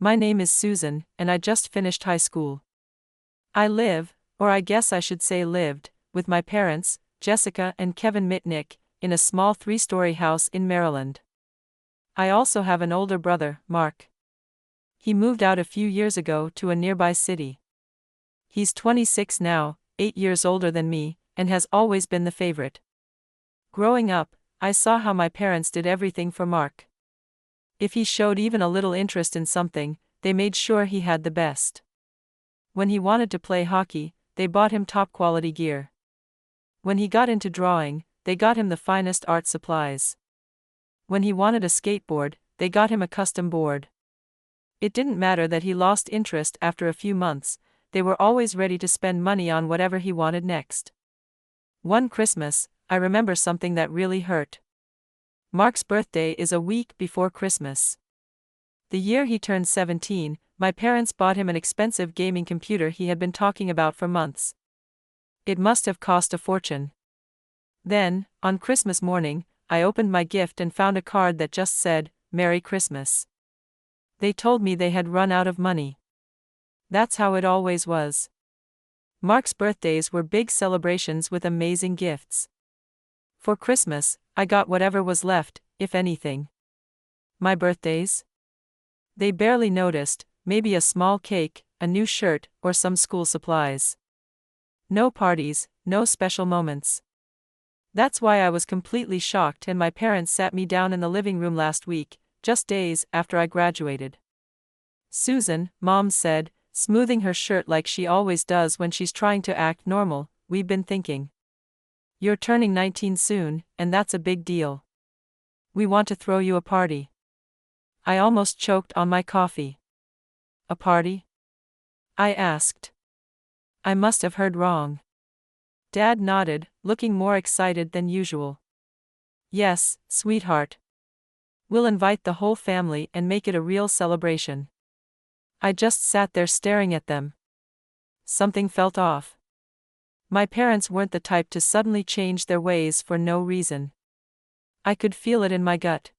My name is Susan, and I just finished high school. I live, or I guess I should say lived, with my parents, Jessica and Kevin Mitnick, in a small 3-story house in Maryland. I also have an older brother, Mark. He moved out a few years ago to a nearby city. He's 26 now, 8 years older than me, and has always been the favorite. Growing up, I saw how my parents did everything for Mark. If he showed even a little interest in something, they made sure he had the best. When he wanted to play hockey, they bought him top-quality gear. When he got into drawing, they got him the finest art supplies. When he wanted a skateboard, they got him a custom board. It didn't matter that he lost interest after a few months, they were always ready to spend money on whatever he wanted next. One Christmas, I remember something that really hurt. Mark's birthday is a week before Christmas. The year he turned 17, my parents bought him an expensive gaming computer he had been talking about for months. It must have cost a fortune. Then, on Christmas morning, I opened my gift and found a card that just said, "Merry Christmas." They told me they had run out of money. That's how it always was. Mark's birthdays were big celebrations with amazing gifts. For Christmas, I got whatever was left, if anything. My birthdays? They barely noticed, maybe a small cake, a new shirt, or some school supplies. No parties, no special moments. That's why I was completely shocked and my parents sat me down in the living room last week, just days after I graduated. "Susan," Mom said, smoothing her shirt like she always does when she's trying to act normal, "we've been thinking. You're turning 19 soon, and that's a big deal. We want to throw you a party." I almost choked on my coffee. "A party?" I asked. I must have heard wrong. Dad nodded, looking more excited than usual. "Yes, sweetheart. We'll invite the whole family and make it a real celebration." I just sat there staring at them. Something felt off. My parents weren't the type to suddenly change their ways for no reason. I could feel it in my gut.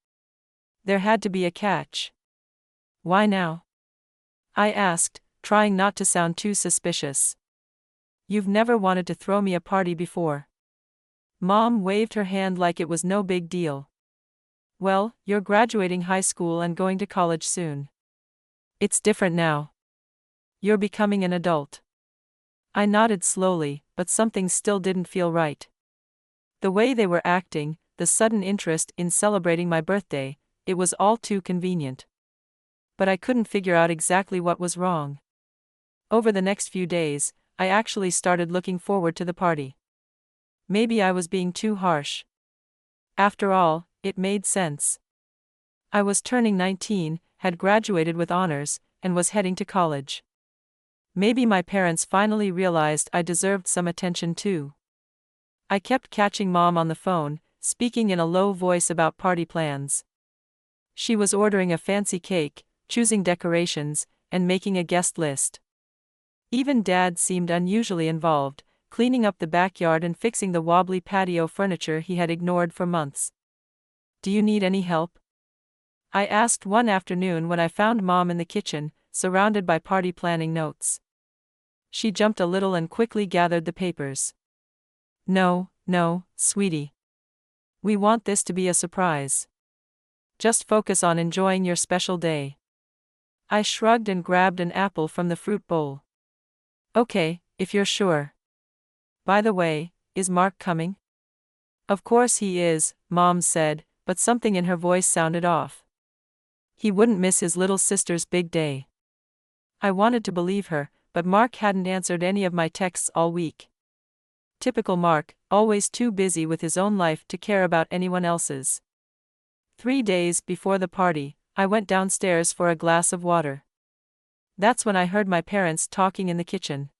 There had to be a catch. "Why now?" I asked, trying not to sound too suspicious. "You've never wanted to throw me a party before." Mom waved her hand like it was no big deal. "Well, you're graduating high school and going to college soon. It's different now. You're becoming an adult." I nodded slowly, but something still didn't feel right. The way they were acting, the sudden interest in celebrating my birthday, it was all too convenient. But I couldn't figure out exactly what was wrong. Over the next few days, I actually started looking forward to the party. Maybe I was being too harsh. After all, it made sense. I was turning 19, had graduated with honors, and was heading to college. Maybe my parents finally realized I deserved some attention too. I kept catching Mom on the phone, speaking in a low voice about party plans. She was ordering a fancy cake, choosing decorations, and making a guest list. Even Dad seemed unusually involved, cleaning up the backyard and fixing the wobbly patio furniture he had ignored for months. "Do you need any help?" I asked one afternoon when I found Mom in the kitchen, surrounded by party planning notes. She jumped a little and quickly gathered the papers. No, sweetie. We want this to be a surprise. Just focus on enjoying your special day." I shrugged and grabbed an apple from the fruit bowl. "Okay, if you're sure. By the way, is Mark coming?" "Of course he is," Mom said, but something in her voice sounded off. He wouldn't miss his little sister's big day. I wanted to believe her, but Mark hadn't answered any of my texts all week. Typical Mark, always too busy with his own life to care about anyone else's. 3 days before the party, I went downstairs for a glass of water. That's when I heard my parents talking in the kitchen.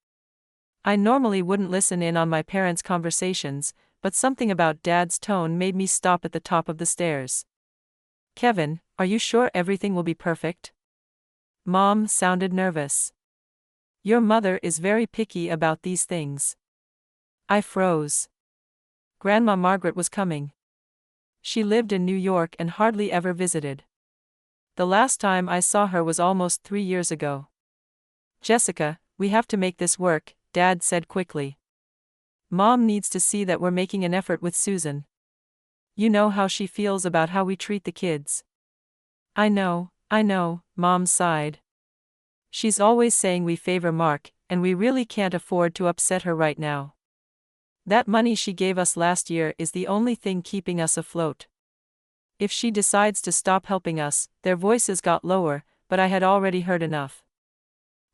I normally wouldn't listen in on my parents' conversations, but something about Dad's tone made me stop at the top of the stairs. "Kevin, are you sure everything will be perfect?" Mom sounded nervous. "Your mother is very picky about these things." I froze. Grandma Margaret was coming. She lived in New York and hardly ever visited. The last time I saw her was almost 3 years ago. Jessica, we have to make this work, Dad said quickly. Mom needs to see that we're making an effort with Susan. You know how she feels about how we treat the kids. I know, Mom sighed. She's always saying we favor Mark, and we really can't afford to upset her right now. That money she gave us last year is the only thing keeping us afloat. If she decides to stop helping us, their voices got lower, but I had already heard enough.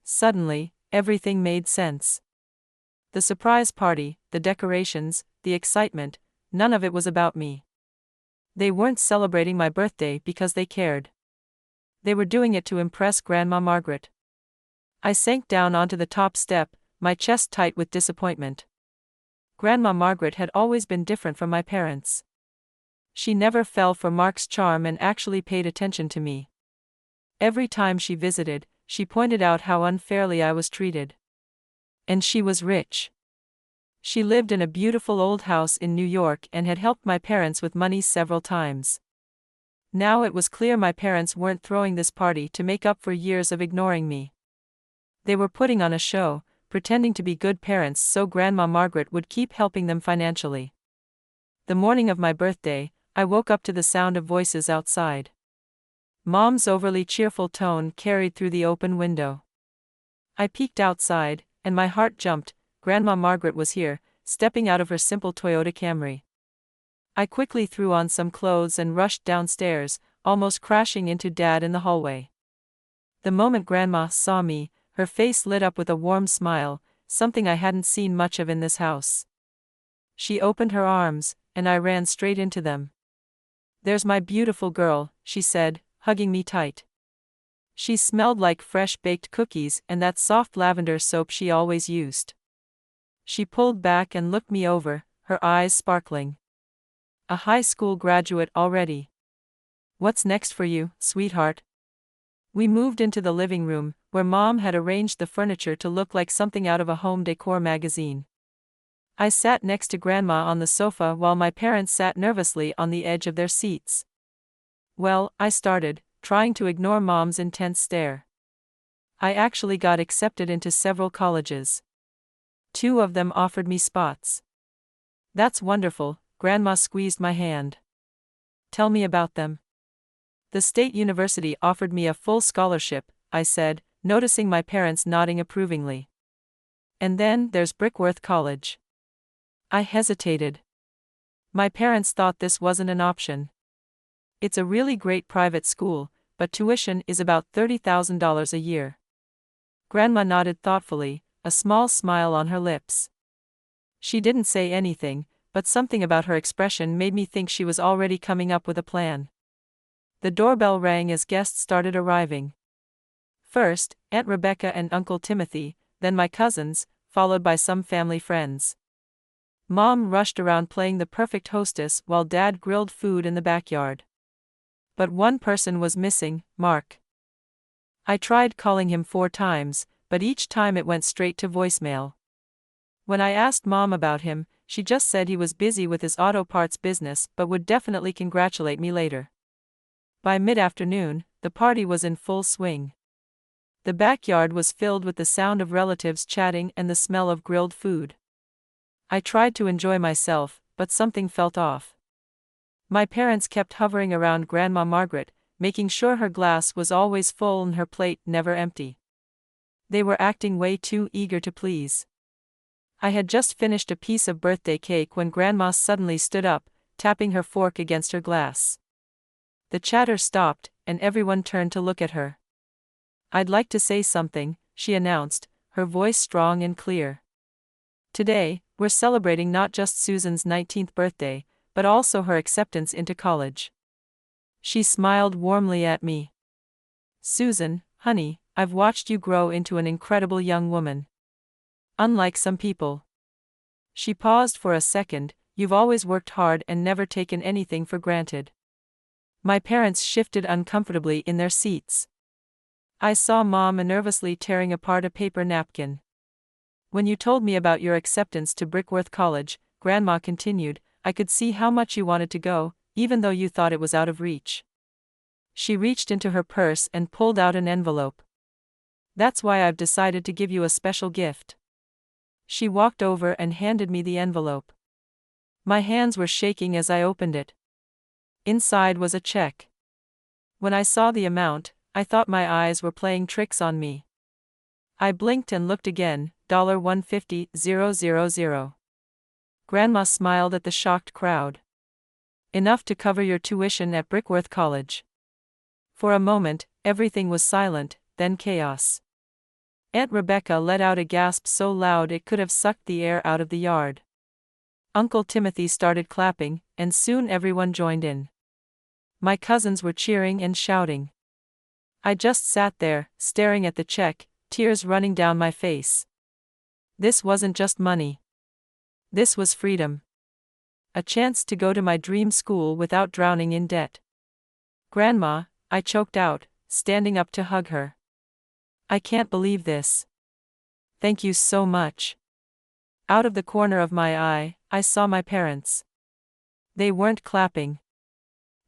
Suddenly, everything made sense. The surprise party, the decorations, the excitement, none of it was about me. They weren't celebrating my birthday because they cared. They were doing it to impress Grandma Margaret. I sank down onto the top step, my chest tight with disappointment. Grandma Margaret had always been different from my parents. She never fell for Mark's charm and actually paid attention to me. Every time she visited, she pointed out how unfairly I was treated. And she was rich. She lived in a beautiful old house in New York and had helped my parents with money several times. Now it was clear my parents weren't throwing this party to make up for years of ignoring me. They were putting on a show, pretending to be good parents so Grandma Margaret would keep helping them financially. The morning of my birthday, I woke up to the sound of voices outside. Mom's overly cheerful tone carried through the open window. I peeked outside, and my heart jumped. Grandma Margaret was here, stepping out of her simple Toyota Camry. I quickly threw on some clothes and rushed downstairs, almost crashing into Dad in the hallway. The moment Grandma saw me, her face lit up with a warm smile, something I hadn't seen much of in this house. She opened her arms, and I ran straight into them. "There's my beautiful girl," she said, hugging me tight. She smelled like fresh-baked cookies and that soft lavender soap she always used. She pulled back and looked me over, her eyes sparkling. "A high school graduate already. What's next for you, sweetheart?" We moved into the living room, where Mom had arranged the furniture to look like something out of a home decor magazine. I sat next to Grandma on the sofa while my parents sat nervously on the edge of their seats. "Well," I started, trying to ignore Mom's intense stare. "I actually got accepted into several colleges. 2 of them offered me spots." "That's wonderful," Grandma squeezed my hand. "Tell me about them." "The State University offered me a full scholarship," I said, noticing my parents nodding approvingly. "And then there's Brickworth College." I hesitated. My parents thought this wasn't an option. "It's a really great private school, but tuition is about $30,000 a year." Grandma nodded thoughtfully, a small smile on her lips. She didn't say anything, but something about her expression made me think she was already coming up with a plan. The doorbell rang as guests started arriving. First, Aunt Rebecca and Uncle Timothy, then my cousins, followed by some family friends. Mom rushed around playing the perfect hostess while Dad grilled food in the backyard. But one person was missing, Mark. I tried calling him 4 times, but each time it went straight to voicemail. When I asked Mom about him, she just said he was busy with his auto parts business but would definitely congratulate me later. By mid-afternoon, the party was in full swing. The backyard was filled with the sound of relatives chatting and the smell of grilled food. I tried to enjoy myself, but something felt off. My parents kept hovering around Grandma Margaret, making sure her glass was always full and her plate never empty. They were acting way too eager to please. I had just finished a piece of birthday cake when Grandma suddenly stood up, tapping her fork against her glass. The chatter stopped, and everyone turned to look at her. "I'd like to say something," she announced, her voice strong and clear. "Today, we're celebrating not just Susan's 19th birthday, but also her acceptance into college." She smiled warmly at me. "Susan, honey, I've watched you grow into an incredible young woman. Unlike some people." She paused for a second. "You've always worked hard and never taken anything for granted." My parents shifted uncomfortably in their seats. I saw Mom nervously tearing apart a paper napkin. "When you told me about your acceptance to Brickworth College," Grandma continued, "I could see how much you wanted to go, even though you thought it was out of reach." She reached into her purse and pulled out an envelope. "That's why I've decided to give you a special gift." She walked over and handed me the envelope. My hands were shaking as I opened it. Inside was a check. When I saw the amount, I thought my eyes were playing tricks on me. I blinked and looked again, $150,000. Grandma smiled at the shocked crowd. "Enough to cover your tuition at Brickworth College." For a moment, everything was silent, then chaos. Aunt Rebecca let out a gasp so loud it could have sucked the air out of the yard. Uncle Timothy started clapping, and soon everyone joined in. My cousins were cheering and shouting. I just sat there, staring at the check, tears running down my face. This wasn't just money. This was freedom. A chance to go to my dream school without drowning in debt. "Grandma," I choked out, standing up to hug her. "I can't believe this. Thank you so much." Out of the corner of my eye, I saw my parents. They weren't clapping.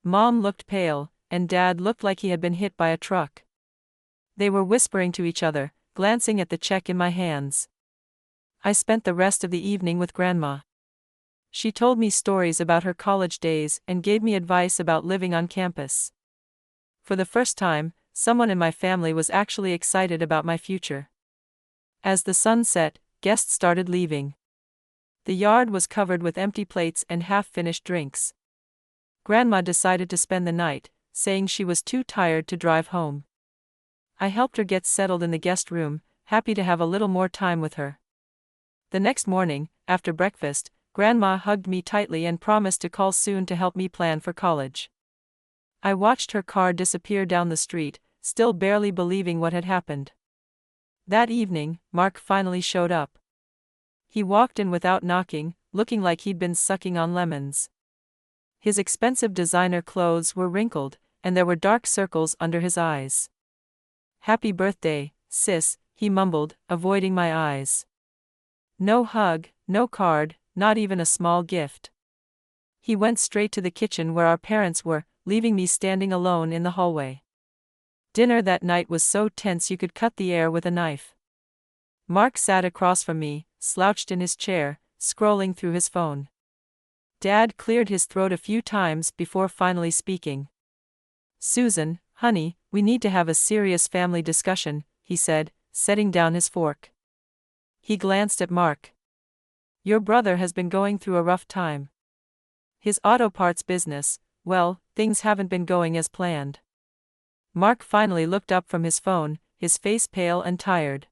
Mom looked pale, and Dad looked like he had been hit by a truck. They were whispering to each other, glancing at the check in my hands. I spent the rest of the evening with Grandma. She told me stories about her college days and gave me advice about living on campus. For the first time, someone in my family was actually excited about my future. As the sun set, guests started leaving. The yard was covered with empty plates and half-finished drinks. Grandma decided to spend the night, saying she was too tired to drive home. I helped her get settled in the guest room, happy to have a little more time with her. The next morning, after breakfast, Grandma hugged me tightly and promised to call soon to help me plan for college. I watched her car disappear down the street, still barely believing what had happened. That evening, Mark finally showed up. He walked in without knocking, looking like he'd been sucking on lemons. His expensive designer clothes were wrinkled, and there were dark circles under his eyes. "Happy birthday, sis," he mumbled, avoiding my eyes. No hug, no card, not even a small gift. He went straight to the kitchen where our parents were, leaving me standing alone in the hallway. Dinner that night was so tense you could cut the air with a knife. Mark sat across from me, slouched in his chair, scrolling through his phone. Dad cleared his throat a few times before finally speaking. "Susan, honey, we need to have a serious family discussion," he said, setting down his fork. He glanced at Mark. "Your brother has been going through a rough time. His auto parts business, well, things haven't been going as planned." Mark finally looked up from his phone, his face pale and tired.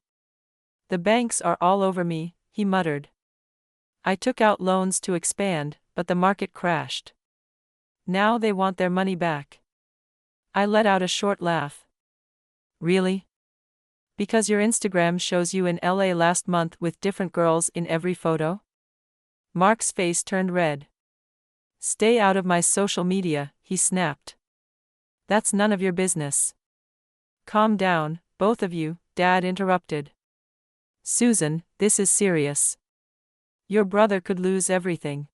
"The banks are all over me," he muttered. "I took out loans to expand, but the market crashed. Now they want their money back." I let out a short laugh. "Really? Because your Instagram shows you in LA last month with different girls in every photo?" Mark's face turned red. "Stay out of my social media," he snapped. "That's none of your business." "Calm down, both of you," Dad interrupted. "Susan, this is serious. Your brother could lose everything."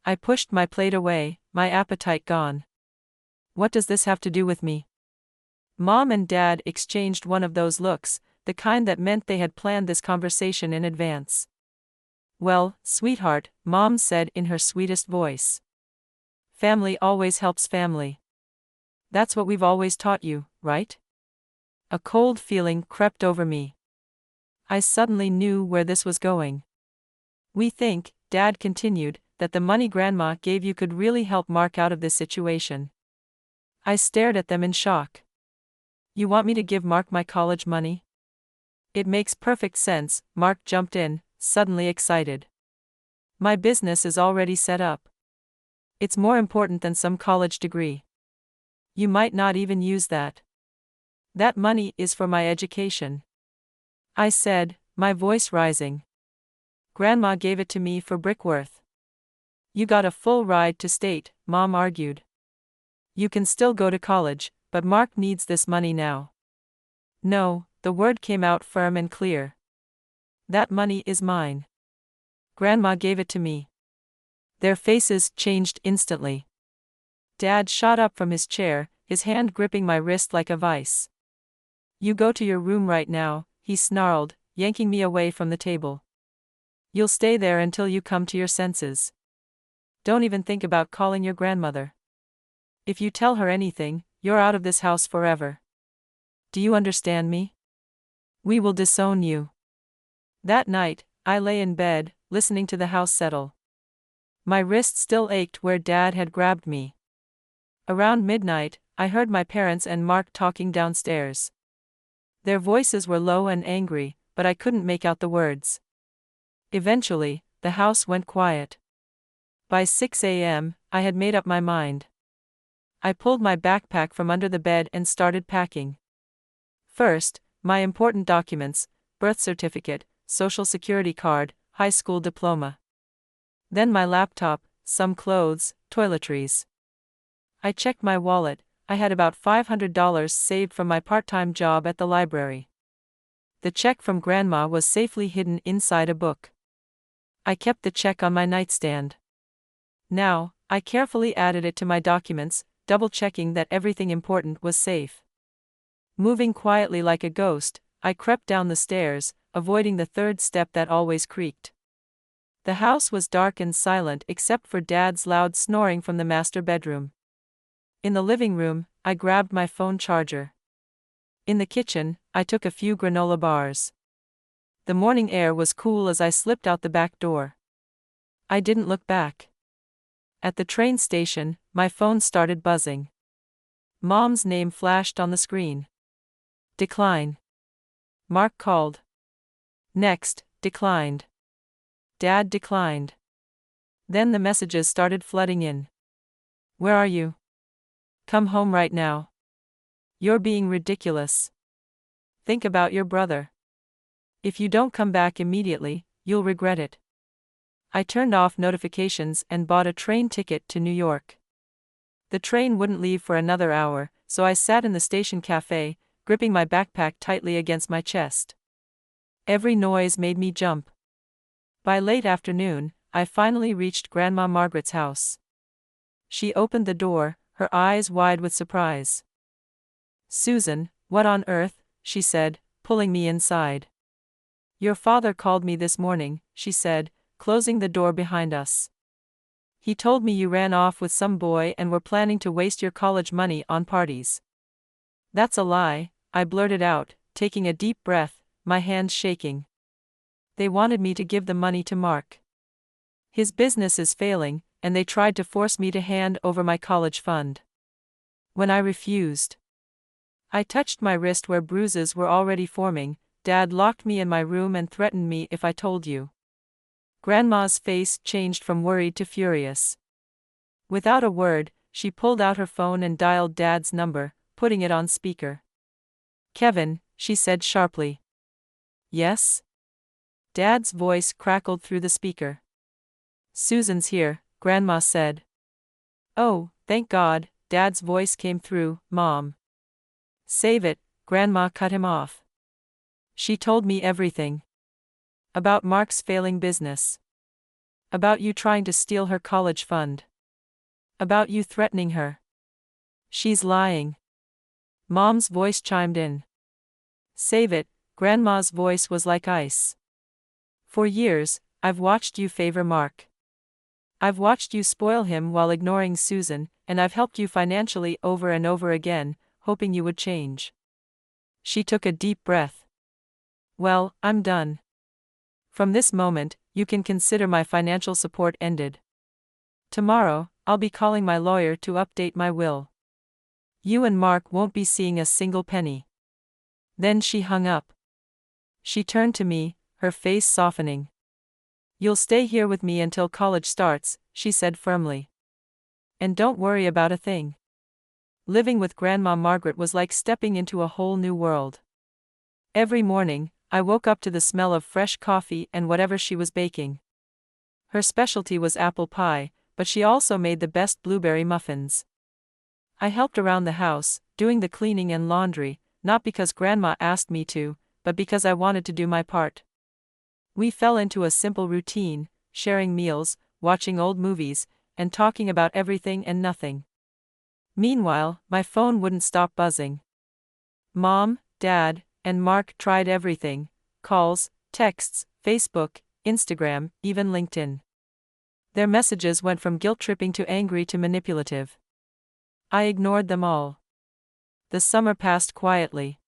I pushed my plate away, my appetite gone. "What does this have to do with me?" Mom and Dad exchanged one of those looks, the kind that meant they had planned this conversation in advance. "Well, sweetheart," Mom said in her sweetest voice. "Family always helps family. That's what we've always taught you, right?" A cold feeling crept over me. I suddenly knew where this was going. "We think," Dad continued, "that the money Grandma gave you could really help Mark out of this situation." I stared at them in shock. "You want me to give Mark my college money?" "It makes perfect sense," Mark jumped in, suddenly excited. "My business is already set up. It's more important than some college degree. You might not even use that. That money is for my education." I said, my voice rising. "Grandma gave it to me for Brickworth." "You got a full ride to state," Mom argued. "You can still go to college, but Mark needs this money now." "No," the word came out firm and clear. "That money is mine. Grandma gave it to me." Their faces changed instantly. Dad shot up from his chair, his hand gripping my wrist like a vice. "You go to your room right now," he snarled, yanking me away from the table. "You'll stay there until you come to your senses. Don't even think about calling your grandmother. If you tell her anything, you're out of this house forever. Do you understand me? We will disown you." That night, I lay in bed, listening to the house settle. My wrist still ached where Dad had grabbed me. Around midnight, I heard my parents and Mark talking downstairs. Their voices were low and angry, but I couldn't make out the words. Eventually, the house went quiet. By 6 a.m., I had made up my mind. I pulled my backpack from under the bed and started packing. First, my important documents: birth certificate, social security card, high school diploma. Then my laptop, some clothes, toiletries. I checked my wallet. I had about $500 saved from my part-time job at the library. The check from Grandma was safely hidden inside a book. I kept the check on my nightstand. Now, I carefully added it to my documents, double-checking that everything important was safe. Moving quietly like a ghost, I crept down the stairs, avoiding the third step that always creaked. The house was dark and silent except for Dad's loud snoring from the master bedroom. In the living room, I grabbed my phone charger. In the kitchen, I took a few granola bars. The morning air was cool as I slipped out the back door. I didn't look back. At the train station, my phone started buzzing. Mom's name flashed on the screen. Decline. Mark called. Next, declined. Dad declined. Then the messages started flooding in. "Where are you? Come home right now. You're being ridiculous. Think about your brother. If you don't come back immediately, you'll regret it." I turned off notifications and bought a train ticket to New York. The train wouldn't leave for another hour, so I sat in the station cafe, gripping my backpack tightly against my chest. Every noise made me jump. By late afternoon, I finally reached Grandma Margaret's house. She opened the door, her eyes wide with surprise. "Susan, what on earth?" she said, pulling me inside. "Your father called me this morning," she said, closing the door behind us. "He told me you ran off with some boy and were planning to waste your college money on parties." "That's a lie," I blurted out, taking a deep breath, my hands shaking. "They wanted me to give the money to Mark. His business is failing, and they tried to force me to hand over my college fund. When I refused." I touched my wrist where bruises were already forming. "Dad locked me in my room and threatened me if I told you." Grandma's face changed from worried to furious. Without a word, she pulled out her phone and dialed Dad's number, putting it on speaker. "Kevin," she said sharply. "Yes?" Dad's voice crackled through the speaker. "Susan's here," Grandma said. "Oh, thank God," Dad's voice came through. "Mom." "Save it," Grandma cut him off. "She told me everything. About Mark's failing business. About you trying to steal her college fund. About you threatening her. She's lying." Mom's voice chimed in. "Save it," Grandma's voice was like ice. "For years, I've watched you favor Mark. I've watched you spoil him while ignoring Susan, and I've helped you financially over and over again, hoping you would change." She took a deep breath. "Well, I'm done. From this moment, you can consider my financial support ended. Tomorrow, I'll be calling my lawyer to update my will. You and Mark won't be seeing a single penny." Then she hung up. She turned to me, her face softening. "You'll stay here with me until college starts," she said firmly. "And don't worry about a thing." Living with Grandma Margaret was like stepping into a whole new world. Every morning, I woke up to the smell of fresh coffee and whatever she was baking. Her specialty was apple pie, but she also made the best blueberry muffins. I helped around the house, doing the cleaning and laundry, not because Grandma asked me to, but because I wanted to do my part. We fell into a simple routine, sharing meals, watching old movies, and talking about everything and nothing. Meanwhile, my phone wouldn't stop buzzing. Mom, Dad, and Mark tried everything: calls, texts, Facebook, Instagram, even LinkedIn. Their messages went from guilt-tripping to angry to manipulative. I ignored them all. The summer passed quietly.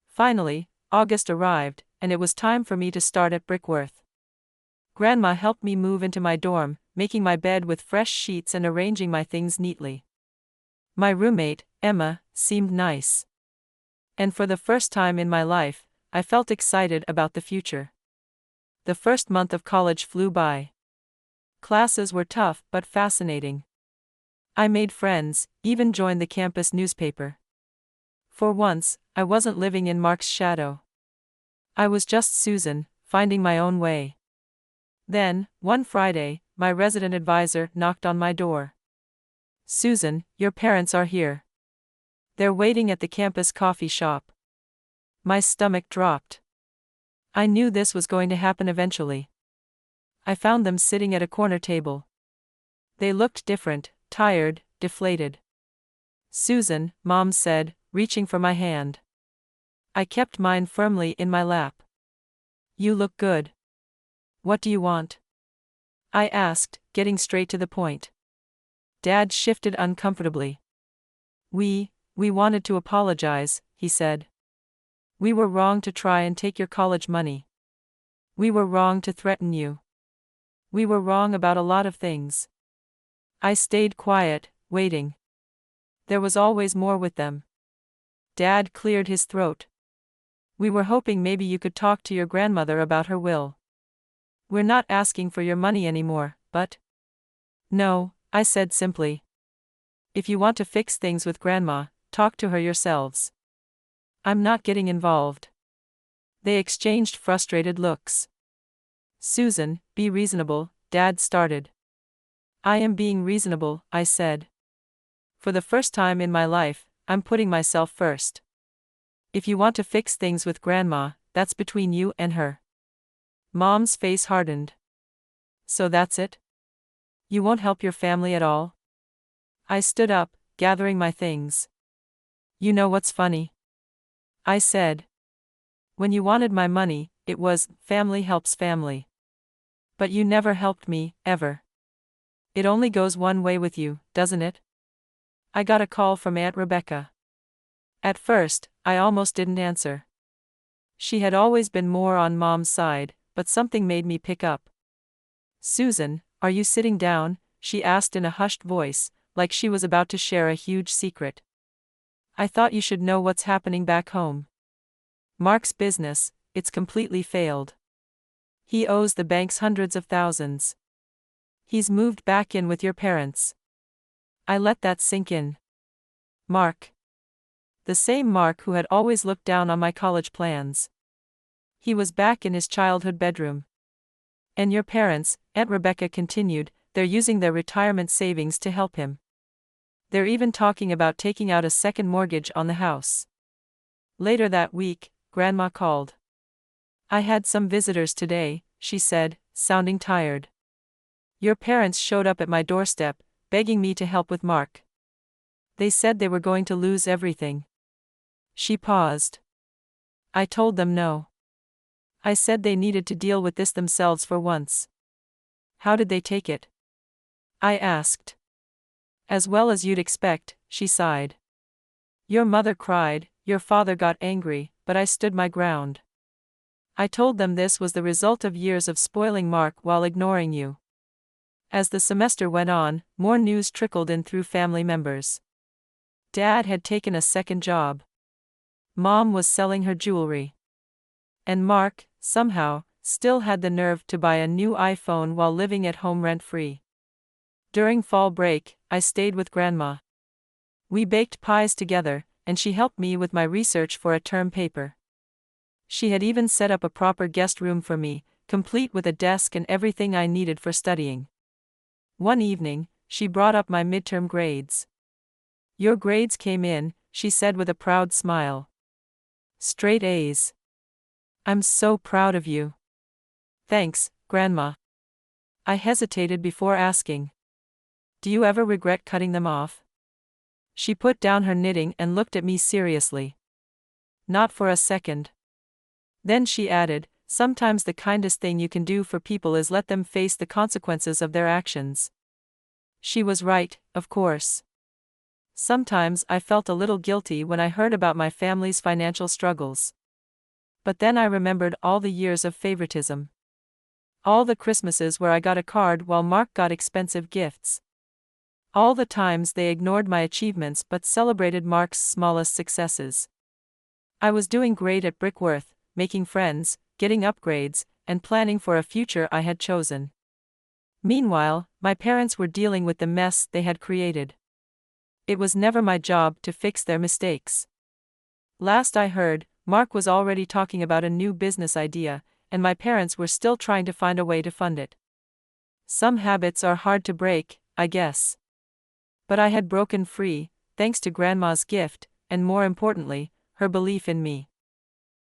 Finally, August arrived, and it was time for me to start at Brickworth. Grandma helped me move into my dorm, making my bed with fresh sheets and arranging my things neatly. My roommate, Emma, seemed nice. And for the first time in my life, I felt excited about the future. The first month of college flew by. Classes were tough but fascinating. I made friends, even joined the campus newspaper. For once, I wasn't living in Mark's shadow. I was just Susan, finding my own way. Then, one Friday, my resident advisor knocked on my door. "Susan, your parents are here. They're waiting at the campus coffee shop." My stomach dropped. I knew this was going to happen eventually. I found them sitting at a corner table. They looked different, tired, deflated. "Susan," Mom said, reaching for my hand. I kept mine firmly in my lap. "You look good. What do you want?" I asked, getting straight to the point. Dad shifted uncomfortably. We wanted to apologize," he said. "We were wrong to try and take your college money. We were wrong to threaten you. We were wrong about a lot of things." I stayed quiet, waiting. There was always more with them. Dad cleared his throat. "We were hoping maybe you could talk to your grandmother about her will. We're not asking for your money anymore, but—" "No," I said simply. "If you want to fix things with Grandma, talk to her yourselves. I'm not getting involved." They exchanged frustrated looks. "Susan, be reasonable," Dad started. "I am being reasonable," I said. "For the first time in my life, I'm putting myself first. If you want to fix things with Grandma, that's between you and her." Mom's face hardened. "So that's it? You won't help your family at all?" I stood up, gathering my things. "You know what's funny?" I said. "When you wanted my money, it was, family helps family. But you never helped me, ever. It only goes one way with you, doesn't it?" I got a call from Aunt Rebecca. At first, I almost didn't answer. She had always been more on Mom's side, but something made me pick up. "Susan, are you sitting down?" she asked in a hushed voice, like she was about to share a huge secret. "I thought you should know what's happening back home. Mark's business, it's completely failed. He owes the banks hundreds of thousands. He's moved back in with your parents." I let that sink in. Mark. The same Mark who had always looked down on my college plans. He was back in his childhood bedroom. "And your parents," Aunt Rebecca continued, "they're using their retirement savings to help him. They're even talking about taking out a second mortgage on the house." Later that week, Grandma called. "I had some visitors today," she said, sounding tired. "Your parents showed up at my doorstep, begging me to help with Mark. They said they were going to lose everything." She paused. I told them no. I said they needed to deal with this themselves for once. "How did they take it?" I asked. "As well as you'd expect," she sighed. "Your mother cried, your father got angry, but I stood my ground. I told them this was the result of years of spoiling Mark while ignoring you." As the semester went on, more news trickled in through family members. Dad had taken a second job. Mom was selling her jewelry. And Mark, somehow, still had the nerve to buy a new iPhone while living at home rent-free. During fall break, I stayed with Grandma. We baked pies together, and she helped me with my research for a term paper. She had even set up a proper guest room for me, complete with a desk and everything I needed for studying. One evening, she brought up my midterm grades. "Your grades came in," she said with a proud smile. "Straight A's. I'm so proud of you." "Thanks, Grandma." I hesitated before asking. "Do you ever regret cutting them off?" She put down her knitting and looked at me seriously. Not for a second. Then she added, sometimes the kindest thing you can do for people is let them face the consequences of their actions. She was right, of course. Sometimes I felt a little guilty when I heard about my family's financial struggles. But then I remembered all the years of favoritism. All the Christmases where I got a card while Mark got expensive gifts. All the times they ignored my achievements but celebrated Mark's smallest successes. I was doing great at Brickworth, making friends, getting upgrades, and planning for a future I had chosen. Meanwhile, my parents were dealing with the mess they had created. It was never my job to fix their mistakes. Last I heard, Mark was already talking about a new business idea, and my parents were still trying to find a way to fund it. Some habits are hard to break, I guess. But I had broken free, thanks to Grandma's gift, and more importantly, her belief in me.